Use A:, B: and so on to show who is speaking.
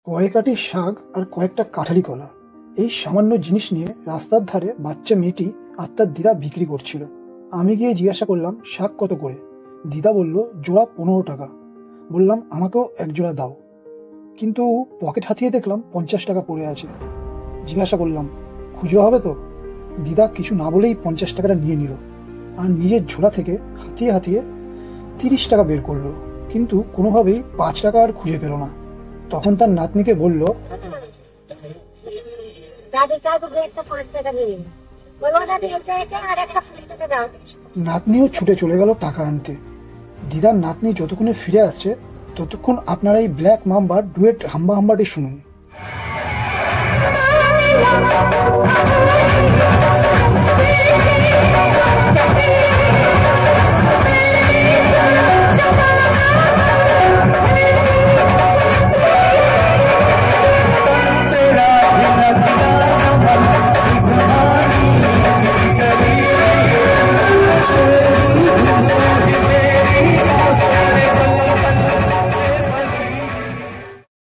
A: কয়েক আঁটি শাক আর কয়েকটা কাঁঠালি কলা, এই সামান্য জিনিস নিয়ে রাস্তার ধারে বাচ্চা মেয়েটি আর তার দিদা বিক্রি করছিল। আমি গিয়ে জিজ্ঞাসা করলাম শাক কত করে। দিদা বলল জোড়া 15 টাকা। বললাম আমাকেও এক জোড়া দাও, কিন্তু পকেট হাতিয়ে দেখলাম 50 টাকা পড়ে আছে। জিজ্ঞাসা করলাম খুচরো হবে তো? দিদা কিছু না বলেই 50 টাকাটা নিয়ে নিল আর নিজের ঝোলা থেকে হাতিয়ে হাতিয়ে 30 টাকা বের করলো, কিন্তু কোনোভাবেই 5 টাকা আর খুঁজে পেল না। তখন তার নাতনিকে বলল, নাতনিও ছুটে চলে গেল টাকা আনতে। দিদার নাতনি যতক্ষণে ফিরে আসছে ততক্ষণ আপনারা এই ব্ল্যাক মাম্বার ডুয়েট হাম্বা হাম্বাটি শুনুন।